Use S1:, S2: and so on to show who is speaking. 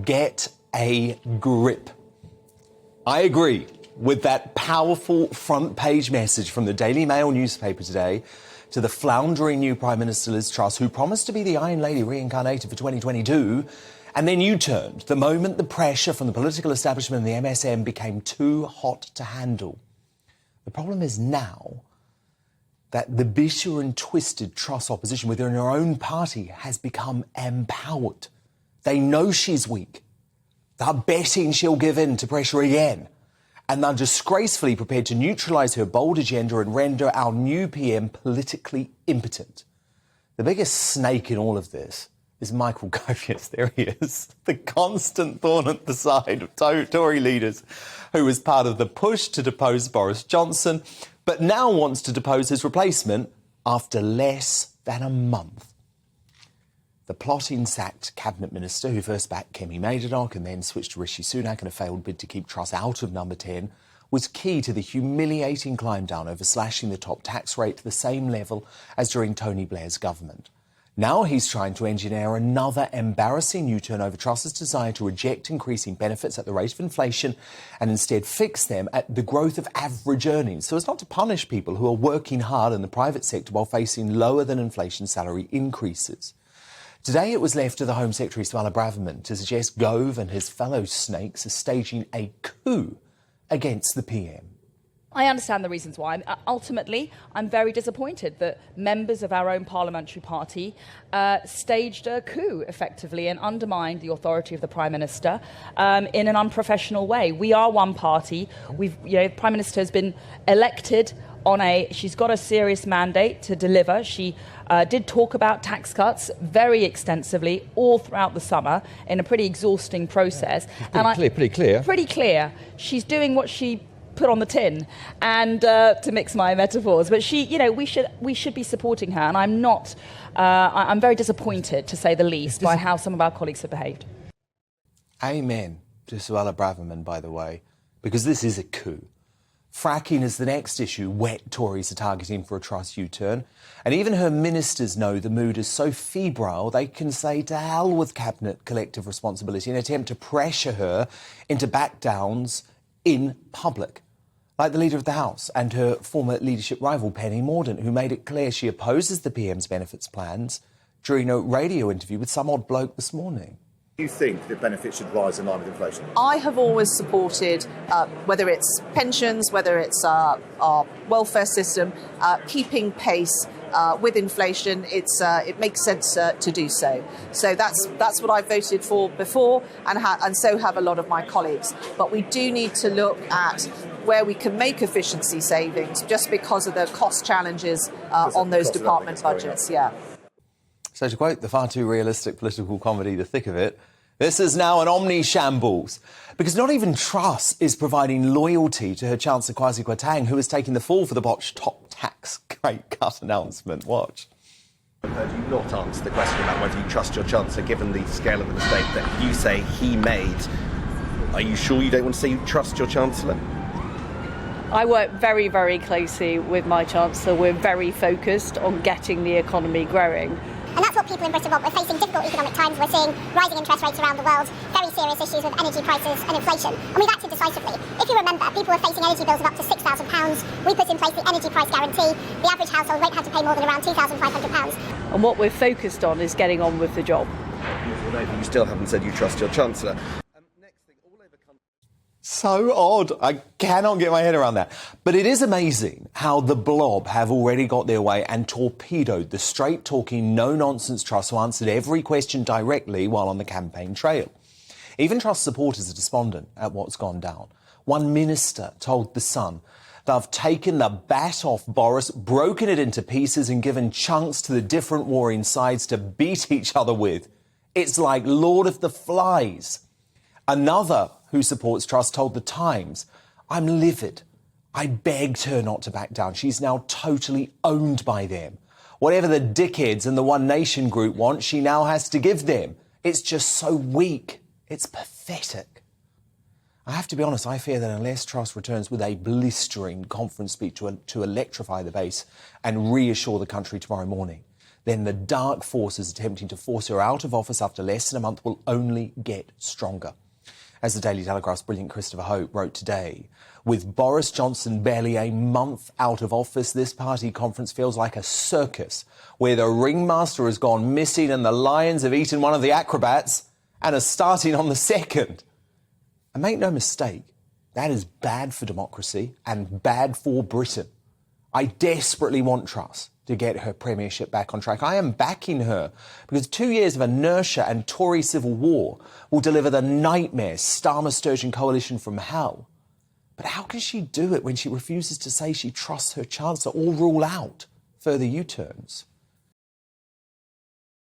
S1: get a grip. I agree with that powerful front page message from the Daily Mail newspaper today to the floundering new Prime Minister Liz Truss, who promised to be the Iron Lady reincarnated for 2022, and then U-turned the moment the pressure from the political establishment and the MSM became too hot to handle. The problem is now that the bitter and twisted Truss opposition within her own party has become empowered. They know she's weak. They're betting she'll give in to pressure again. And they're disgracefully prepared to neutralise her bold agenda and render our new PM politically impotent. The biggest snake in all of this is Michael Gove. Yes, there he is. The constant thorn at the side of Tory leaders, who was part of the push to depose Boris Johnson, but now wants to depose his replacement after less than a month. The plotting sacked cabinet minister who first backed Kemi Maidanok and then switched to Rishi Sunak in a failed bid to keep Truss out of number 10 was key to the humiliating climb down over slashing the top tax rate to the same level as during Tony Blair's government. Now he's trying to engineer another embarrassing U-turn over Truss's desire to reject increasing benefits at the rate of inflation and instead fix them at the growth of average earnings, so as not to punish people who are working hard in the private sector while facing lower than inflation salary increases. Today it was left to the Home Secretary Suella Braverman to suggest Gove and his fellow snakes are staging a coup against the PM.
S2: I understand the reasons why. Ultimately, I'm very disappointed that members of our own parliamentary party staged a coup, effectively, and undermined the authority of the Prime Minister in an unprofessional way. We are one party. The Prime Minister has been elected she's got a serious mandate to deliver. She did talk about tax cuts very extensively all throughout the summer in a pretty exhausting process.
S3: Pretty clear.
S2: She's doing what she put on the tin, and to mix my metaphors, but we should be supporting her, and I'm very disappointed, to say the least, by how some of our colleagues have behaved.
S1: Amen to Suella Braverman, by the way, because this is a coup. Fracking is the next issue wet Tories are targeting for a Truss U-turn, and even her ministers know the mood is so febrile they can say to hell with cabinet collective responsibility in an attempt to pressure her into back-downs in public, like the Leader of the House and her former leadership rival Penny Mordaunt, who made it clear she opposes the PM's benefits plans during a radio interview with some odd bloke this morning.
S4: Do you think that benefits should rise in line with inflation?
S5: I have always supported, whether it's pensions, whether it's our welfare system, keeping pace with inflation. It makes sense to do so. So that's what I voted for before, and so have a lot of my colleagues. But we do need to look at where we can make efficiency savings, just because of the cost challenges on those department budgets. Yeah.
S1: So to quote the far too realistic political comedy The Thick of It, this is now an omni-shambles, because not even Truss is providing loyalty to her Chancellor Kwasi Kwarteng, who is taking the fall for the botched top tax rate cut announcement. Watch.
S4: I've heard you not answer the question about whether you trust your Chancellor, given the scale of the mistake that you say he made. Are you sure you don't want to say you trust your Chancellor?
S6: I work very, very closely with my Chancellor. We're very focused on getting the economy growing.
S7: And that's what people in Britain want. We're facing difficult economic times. We're seeing rising interest rates around the world, very serious issues with energy prices and inflation. And we've acted decisively. If you remember, people were facing energy bills of up to £6,000. We put in place the energy price guarantee. The average household won't have to pay more than around £2,500.
S6: And what we're focused on is getting on with the job.
S4: You still haven't said you trust your Chancellor.
S1: So odd. I cannot get my head around that. But it is amazing how the blob have already got their way and torpedoed the straight-talking, no-nonsense Truss who answered every question directly while on the campaign trail. Even Truss supporters are despondent at what's gone down. One minister told The Sun they've taken the bat off Boris, broken it into pieces and given chunks to the different warring sides to beat each other with. It's like Lord of the Flies. Another who supports Truss told The Times, I'm livid. I begged her not to back down. She's now totally owned by them. Whatever the dickheads and the One Nation group want, she now has to give them. It's just so weak. It's pathetic. I have to be honest, I fear that unless Truss returns with a blistering conference speech to electrify the base and reassure the country tomorrow morning, then the dark forces attempting to force her out of office after less than a month will only get stronger. As the Daily Telegraph's brilliant Christopher Hope wrote today, with Boris Johnson barely a month out of office, this party conference feels like a circus where the ringmaster has gone missing and the lions have eaten one of the acrobats and are starting on the second. And make no mistake, that is bad for democracy and bad for Britain. I desperately want Truss to get her premiership back on track. I am backing her because 2 years of inertia and Tory civil war will deliver the nightmare Starmer-Sturgeon coalition from hell. But how can she do it when she refuses to say she trusts her Chancellor or rule out further U-turns?